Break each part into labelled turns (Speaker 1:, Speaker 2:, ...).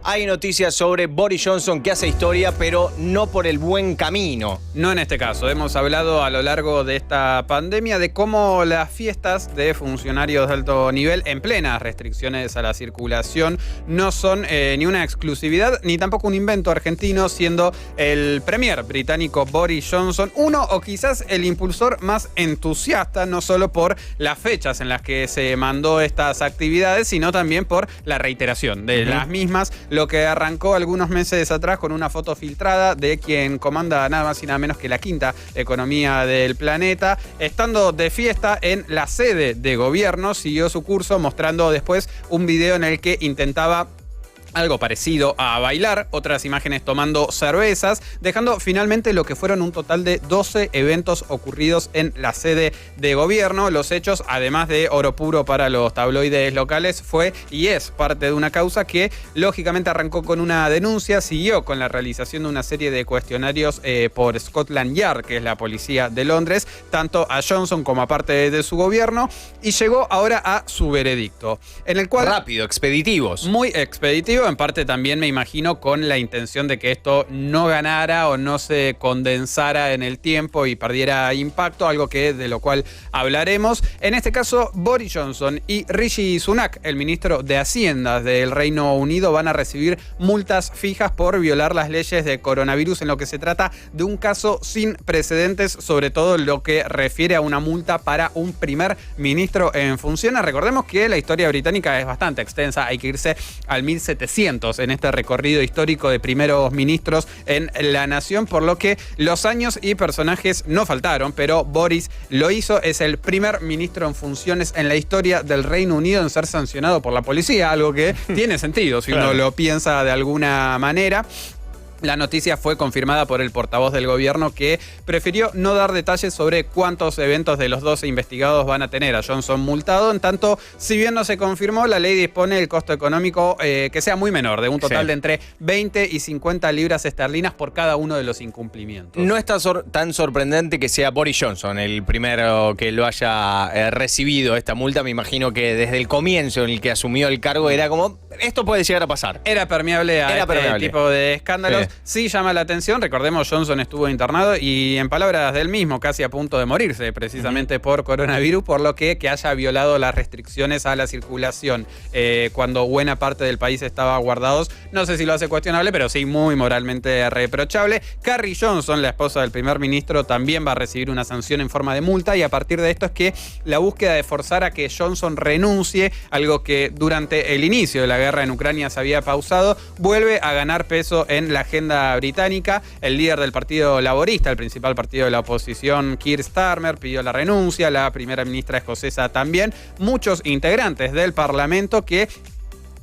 Speaker 1: Hay noticias sobre Boris Johnson que hace historia, pero no por el buen camino.
Speaker 2: No en este caso. Hemos hablado a lo largo de esta pandemia de cómo las fiestas de funcionarios de alto nivel en plenas restricciones a la circulación no son ni una exclusividad ni tampoco un invento argentino, siendo el premier británico Boris Johnson uno o quizás el impulsor más entusiasta, no solo por las fechas en las que se mandó estas actividades, sino también por la reiteración de las mismas. Lo que arrancó algunos meses atrás con una foto filtrada de quien comanda nada más y nada menos que la quinta economía del planeta, estando de fiesta en la sede de gobierno, siguió su curso mostrando después un video en el que intentaba algo parecido a bailar, otras imágenes tomando cervezas, dejando finalmente lo que fueron un total de 12 eventos ocurridos en la sede de gobierno. Los hechos, además de oro puro para los tabloides locales, fue y es parte de una causa que lógicamente arrancó con una denuncia, siguió con la realización de una serie de cuestionarios por Scotland Yard, que es la policía de Londres, tanto a Johnson como a parte de su gobierno, y llegó ahora a su veredicto, en el cual...
Speaker 1: Rápido, expeditivos.
Speaker 2: Muy expeditivo. En parte también me imagino con la intención de que esto no ganara o no se condensara en el tiempo y perdiera impacto, algo de lo cual hablaremos. En este caso, Boris Johnson y Rishi Sunak, el ministro de Hacienda del Reino Unido, van a recibir multas fijas por violar las leyes de coronavirus, en lo que se trata de un caso sin precedentes, sobre todo en lo que refiere a una multa para un primer ministro en funciones. Recordemos que la historia británica es bastante extensa, hay que irse al 1700 en este recorrido histórico de primeros ministros en la nación, por lo que los años y personajes no faltaron, pero Boris lo hizo. Es el primer ministro en funciones en la historia del Reino Unido en ser sancionado por la policía, algo que tiene sentido si uno lo piensa de alguna manera. La noticia fue confirmada por el portavoz del gobierno, que prefirió no dar detalles sobre cuántos eventos de los 12 investigados van a tener a Johnson multado. En tanto, si bien no se confirmó, la ley dispone el costo económico que sea muy menor, de un total de entre 20 y 50 libras esterlinas por cada uno de los incumplimientos.
Speaker 1: No está tan sorprendente que sea Boris Johnson el primero que lo haya recibido esta multa. Me imagino que desde el comienzo en el que asumió el cargo era como, esto puede llegar a pasar.
Speaker 2: Era permeable a este tipo de escándalos. Sí llama la atención. Recordemos, Johnson estuvo internado y, en palabras del mismo, casi a punto de morirse precisamente por coronavirus, por lo que haya violado las restricciones a la circulación cuando buena parte del país estaba guardados. No sé si lo hace cuestionable, pero sí muy moralmente reprochable. Carrie Johnson, la esposa del primer ministro, también va a recibir una sanción en forma de multa, y a partir de esto es que la búsqueda de forzar a que Johnson renuncie, algo que durante el inicio de la guerra en Ucrania se había pausado, vuelve a ganar peso en la agenda británica. El líder del Partido Laborista, el principal partido de la oposición, Keir Starmer, pidió la renuncia, la primera ministra escocesa también, muchos integrantes del Parlamento que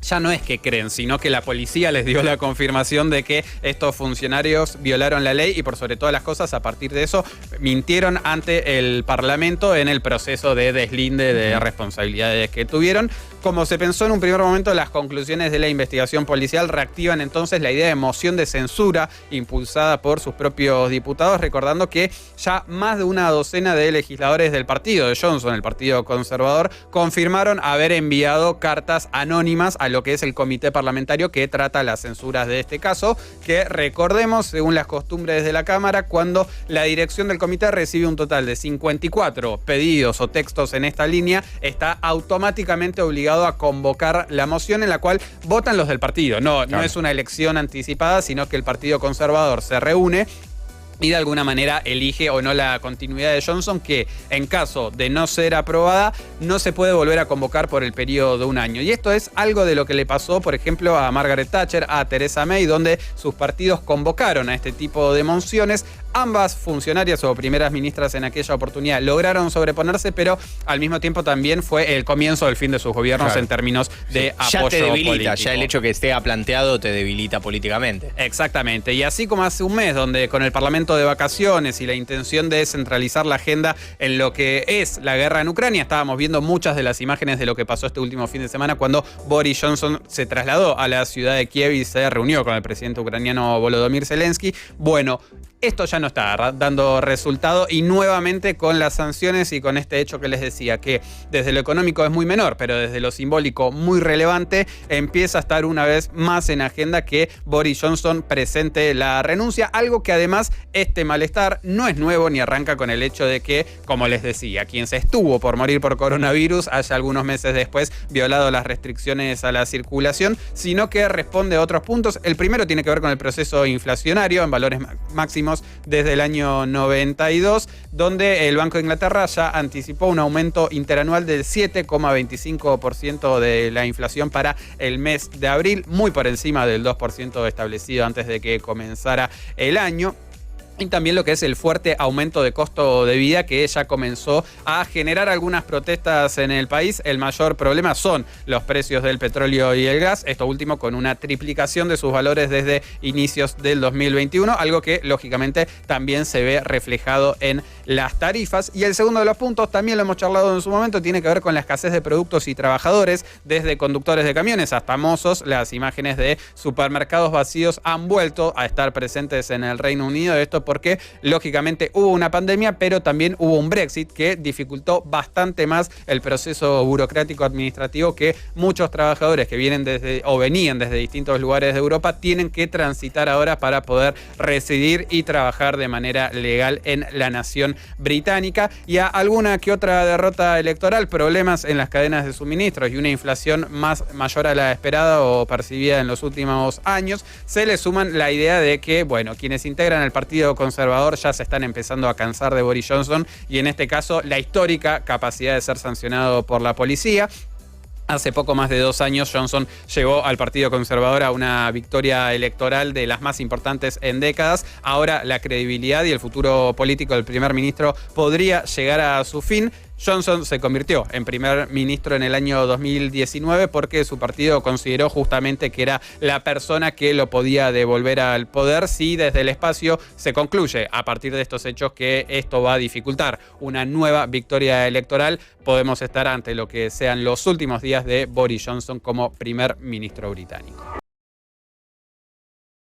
Speaker 2: ya no es que creen, sino que la policía les dio la confirmación de que estos funcionarios violaron la ley y, por sobre todas las cosas, a partir de eso, mintieron ante el Parlamento en el proceso de deslinde de responsabilidades que tuvieron. Como se pensó en un primer momento, las conclusiones de la investigación policial reactivan entonces la idea de moción de censura impulsada por sus propios diputados, recordando que ya más de una docena de legisladores del partido de Johnson, el Partido Conservador, confirmaron haber enviado cartas anónimas a lo que es el comité parlamentario que trata las censuras de este caso, que recordemos, según las costumbres de la Cámara, cuando la dirección del comité recibe un total de 54 pedidos o textos en esta línea, está automáticamente obligado a convocar la moción, en la cual votan los del partido. No es una elección anticipada, sino que el Partido Conservador se reúne y de alguna manera elige o no la continuidad de Johnson, que en caso de no ser aprobada no se puede volver a convocar por el periodo de un año. Y esto es algo de lo que le pasó, por ejemplo, a Margaret Thatcher, a Theresa May, donde sus partidos convocaron a este tipo de mociones. Ambas funcionarias o primeras ministras en aquella oportunidad lograron sobreponerse, pero al mismo tiempo también fue el comienzo del fin de sus gobiernos en términos de apoyo
Speaker 1: ya te debilita,
Speaker 2: político.
Speaker 1: Ya el hecho que esté planteado te debilita políticamente.
Speaker 2: Exactamente. Y así como hace un mes, donde con el Parlamento de vacaciones y la intención de centralizar la agenda en lo que es la guerra en Ucrania, estábamos viendo muchas de las imágenes de lo que pasó este último fin de semana cuando Boris Johnson se trasladó a la ciudad de Kiev y se reunió con el presidente ucraniano Volodymyr Zelensky. Bueno, esto ya no está dando resultado, y nuevamente con las sanciones y con este hecho que les decía, que desde lo económico es muy menor, pero desde lo simbólico muy relevante, empieza a estar una vez más en agenda que Boris Johnson presente la renuncia, algo que además este malestar no es nuevo ni arranca con el hecho de que, como les decía, quien se estuvo por morir por coronavirus haya algunos meses después violado las restricciones a la circulación, sino que responde a otros puntos. El primero tiene que ver con el proceso inflacionario en valores máximos desde el año 92, donde el Banco de Inglaterra ya anticipó un aumento interanual del 7,25% de la inflación para el mes de abril, muy por encima del 2% establecido antes de que comenzara el año. Y también lo que es el fuerte aumento de costo de vida que ya comenzó a generar algunas protestas en el país. El mayor problema son los precios del petróleo y el gas, esto último con una triplicación de sus valores desde inicios del 2021, algo que lógicamente también se ve reflejado en las tarifas. Y el segundo de los puntos, también lo hemos charlado en su momento, tiene que ver con la escasez de productos y trabajadores, desde conductores de camiones hasta mozos. Las imágenes de supermercados vacíos han vuelto a estar presentes en el Reino Unido. Esto porque lógicamente hubo una pandemia, pero también hubo un Brexit que dificultó bastante más el proceso burocrático administrativo que muchos trabajadores que venían desde distintos lugares de Europa tienen que transitar ahora para poder residir y trabajar de manera legal en la nación británica. Y a alguna que otra derrota electoral, problemas en las cadenas de suministros y una inflación mayor a la esperada o percibida en los últimos años, se le suman la idea de que, bueno, quienes integran el Partido Conservador ya se están empezando a cansar de Boris Johnson y en este caso la histórica capacidad de ser sancionado por la policía. Hace poco más de 2 años Johnson llevó al Partido Conservador a una victoria electoral de las más importantes en décadas. Ahora la credibilidad y el futuro político del primer ministro podría llegar a su fin. Johnson se convirtió en primer ministro en el año 2019 porque su partido consideró justamente que era la persona que lo podía devolver al poder si desde el espacio se concluye a partir de estos hechos que esto va a dificultar una nueva victoria electoral. Podemos estar ante lo que sean los últimos días de Boris Johnson como primer ministro británico.